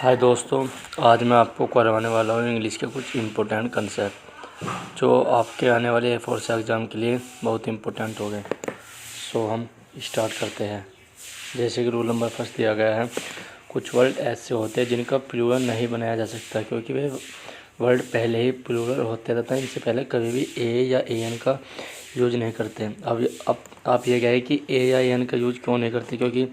हाय दोस्तों, आज मैं आपको करवाने वाला हूँ इंग्लिश के कुछ इम्पोर्टेंट कंसेप्ट जो आपके आने वाले एयरफोर्स एग्ज़ाम के लिए बहुत इम्पोर्टेंट हो गए। सो हम स्टार्ट करते हैं। जैसे कि रूल नंबर फर्स्ट दिया गया है, कुछ वर्ड ऐसे होते हैं जिनका प्लूरल नहीं बनाया जा सकता क्योंकि वे वर्ड पहले ही प्लूरल होते रहता है। इनसे पहले कभी भी ए या ए एन का यूज नहीं करते। अब आप ये कहें कि ए या ए एन का यूज क्यों नहीं करते, क्योंकि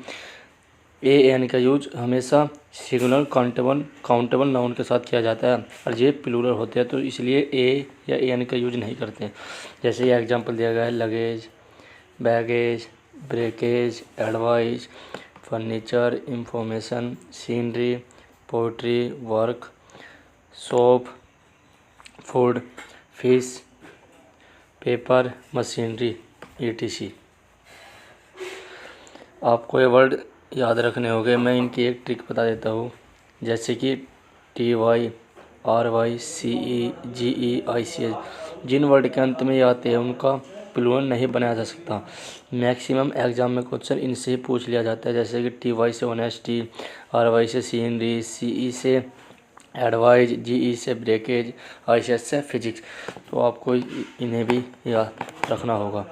ए एन का यूज हमेशा सिंगुलर काउंटेबल नाउन के साथ किया जाता है और ये प्लूरल होते हैं, तो इसलिए ए या एन का यूज नहीं करते। जैसे ये एग्जांपल दिया गया है, luggage, baggage, breakage, advice, furniture, information, scenery, poetry, work, soap, food, fish, paper, machinery, etc। आपको ये वर्ड याद रखने होंगे। मैं इनकी एक ट्रिक बता देता हूँ। जैसे कि TYRYCEGEICH, जिन वर्ड के अंत में ये आते हैं उनका प्लूरल नहीं बनाया जा सकता। मैक्सिमम एग्जाम में क्वेश्चन इनसे ही पूछ लिया जाता है। जैसे कि TY से ऑनेस्टी, RY से सीनरी, CE से एडवाइज, GE से ब्रेकेज, ICH से फिजिक्स। तो आपको इन्हें भी याद रखना होगा।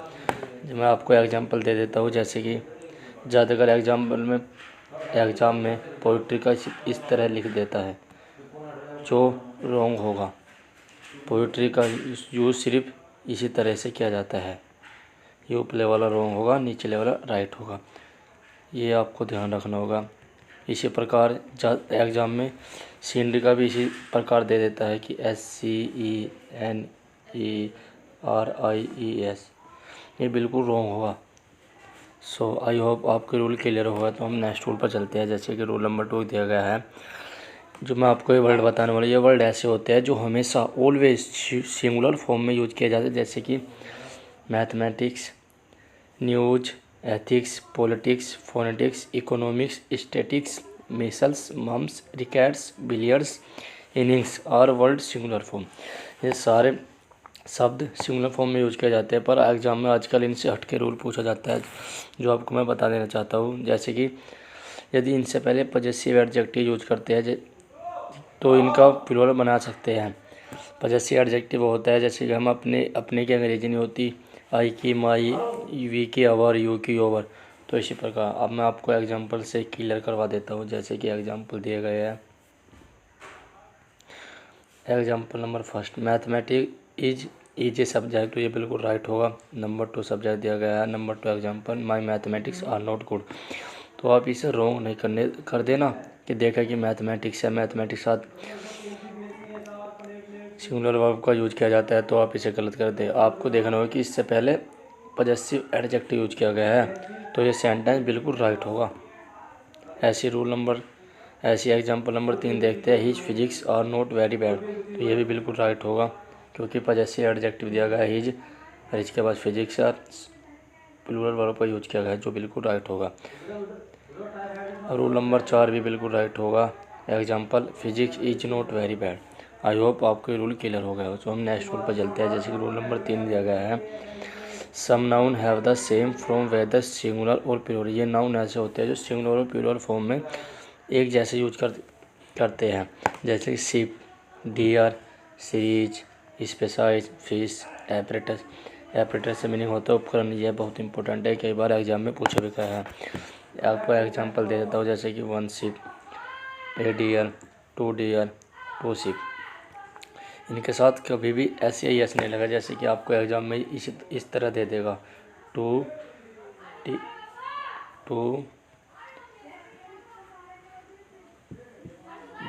मैं आपको एग्जाम्पल दे देता हूँ। जैसे कि ज़्यादातर एग्ज़ाम में पोइट्री का इस तरह लिख देता है, जो रॉन्ग होगा। पोइट्री का यूज़ सिर्फ इसी तरह से किया जाता है। ये ऊपले वाला रॉन्ग होगा, नीचे वाला राइट होगा। ये आपको ध्यान रखना होगा। इसी प्रकार एग्ज़ाम में सीनरी का भी इसी प्रकार दे देता है कि SCENERIES। ये बिल्कुल रॉन्ग होगा। सो आई होप आपके रूल क्लियर होगा। तो हम नेक्स्ट रूल पर चलते हैं। जैसे कि रूल नंबर 2 दिया गया है, जो मैं आपको ये वर्ड बताने वाला, ये वर्ड ऐसे होते हैं जो हमेशा ऑलवेज सिंगुलर फॉर्म में यूज किए जाते हैं। जैसे कि mathematics, news, ethics, politics, phonetics, economics, statics, measles, mumps, rickets, billiards, innings और वर्ड सिंगुलर फॉर्म। ये सारे शब्द सिंगुलर फॉर्म में यूज किए जाते हैं, पर एग्जाम में आजकल इनसे हट के रूल पूछा जाता है, जो आपको मैं बता देना चाहता हूँ। जैसे कि यदि इनसे पहले पजेसिव एडजेक्टिव यूज करते हैं तो इनका प्लूरल बना सकते हैं। पजेसिव एडजेक्टिव होता है जैसे कि हम अपने की अंग्रेजी नहीं होती, आई की, माई, वी की अवर, यू की ओवर। तो इसी प्रकार अब मैं आपको एग्जाम्पल से क्लियर करवा देता हूँ। जैसे कि एग्जाम्पल दिए गए हैं। Example number first, mathematics is a subject. तो ये बिल्कुल राइट होगा। नंबर 2 सब्जेक्ट दिया गया है। Number 2 example, my mathematics are not good. तो आप इसे रॉन्ग नहीं कर देना कि देखा कि मैथमेटिक्स है, मैथमेटिक्स साथ सिंगुलर वर्ब का यूज किया जाता है, तो आप इसे गलत कर दे। आपको देखना होगा कि इससे पहले पजेसिव एडजेक्टिव यूज किया गया है, तो ये सेंटेंस बिल्कुल राइट होगा। ऐसी एग्जाम्पल नंबर 3 देखते हैं, his physics are not very bad. तो ये भी बिल्कुल राइट होगा क्योंकि पजेसिव एडजेक्टिव दिया गया है हिज, और इसके बाद फिजिक्स और प्लूरल वर्ब का यूज किया गया है, जो बिल्कुल राइट होगा। और रूल नंबर 4 भी बिल्कुल राइट होगा। Example, physics is not very bad. I hope आपको रूल क्लियर हो गया हो। तो हम नेक्स्ट रूल पर चलते हैं। जैसे कि रूल नंबर 3 दिया गया है, some noun have the same from whether singular और प्लूरल। ये नाउन ऐसे होते हैं जो सिंगुलर और प्लूरल फॉर्म में एक जैसे यूज करते हैं। जैसे कि ship, deer, series, species, fish, apparatus. Apparatus से मीनिंग होता है उपकरण। यह बहुत इंपॉर्टेंट है, कई बार एग्जाम में पूछा भी गया है। आपको एग्जांपल दे देता हूँ। जैसे कि 1 शिप, ए डियर, 2 डियर, 2 शिप। इनके साथ कभी भी ऐसे ही नहीं लगा। जैसे कि आपको एग्जाम में इस तरह दे देगा, 2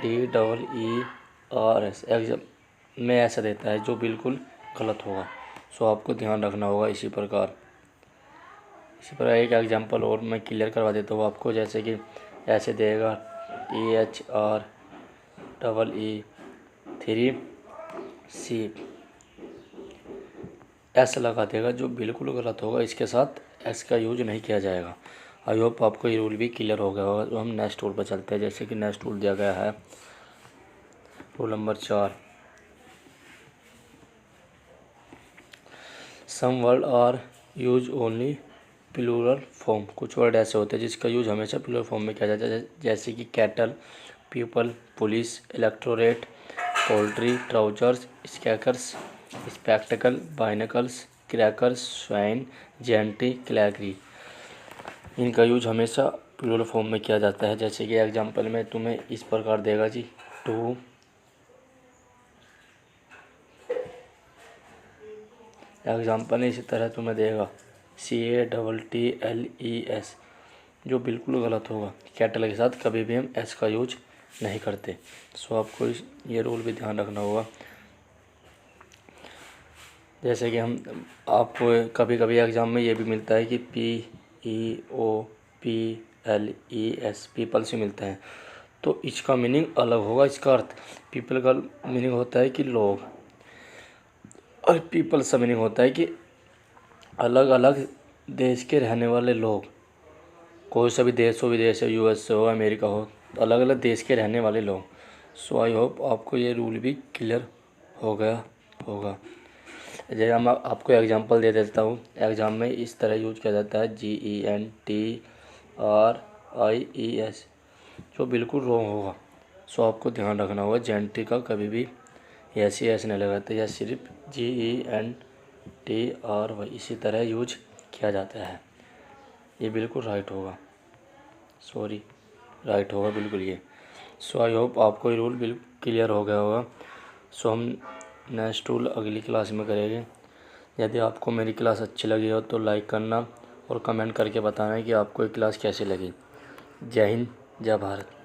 DEERS। एग्जाम में ऐसा देता है, जो बिल्कुल गलत होगा। सो आपको ध्यान रखना होगा। इसी प्रकार एक एग्जांपल और मैं क्लियर करवा देता हूँ आपको। जैसे कि ऐसे देगा, THREE 3 ऐसा लगा देगा, जो बिल्कुल गलत होगा। इसके साथ एस का यूज नहीं किया जाएगा। आई होप आपको ये रूल भी क्लियर हो गया होगा। तो हम नेक्स्ट रूल पर चलते हैं। जैसे कि नेक्स्ट रूल दिया गया है, rule number 4, some word are use only plural form. कुछ वर्ड ऐसे होते हैं जिसका यूज हमेशा प्लूरल फॉर्म में किया जाता है। जैसे कि cattle, people, police, electorate, poultry, trousers, स्कैकर्स, spectacle, binoculars, crackers, swine, gentry, clergy. इनका यूज हमेशा प्लूरल फॉर्म में किया जाता है। जैसे कि एग्जाम्पल में तुम्हें इस प्रकार देगा जी, टू, एग्जाम्पल इसी तरह तुम्हें देगा CATTLES, जो बिल्कुल गलत होगा। कैटल के साथ कभी भी हम एस का यूज नहीं करते। सो आपको ये रूल भी ध्यान रखना होगा। जैसे कि हम आपको कभी कभी एग्ज़ाम में ये भी मिलता है कि PEOPLES, पीपल से मिलते हैं, तो इसका मीनिंग अलग होगा। इसका अर्थ पीपल का मीनिंग होता है कि लोग, और पीपल का मीनिंग होता है कि अलग अलग देश के रहने वाले लोग। कोई सा भी देश हो, विदेश हो, US हो, अमेरिका हो, अलग अलग देश के रहने वाले लोग। सो आई होप आपको ये रूल भी क्लियर हो गया होगा। जैसे हम आपको एग्जांपल दे देता हूँ। एग्ज़ाम में इस तरह यूज किया जाता है GENTRIES, जो बिल्कुल रॉन्ग होगा। सो आपको ध्यान रखना होगा, जेंटी का कभी भी एस नहीं लगाते, या सिर्फ GENTRY इसी तरह यूज किया जाता है। ये बिल्कुल राइट होगा, सॉरी राइट होगा बिल्कुल ये। सो आई होप आपको ये रूल बिल्कुल क्लियर हो गया होगा। सो हम नेक्स्ट रूल अगली क्लास में करेंगे। यदि आपको मेरी क्लास अच्छी लगी हो तो लाइक करना और कमेंट करके बताना कि आपको ये क्लास कैसी लगी। जय हिंद, जय भारत।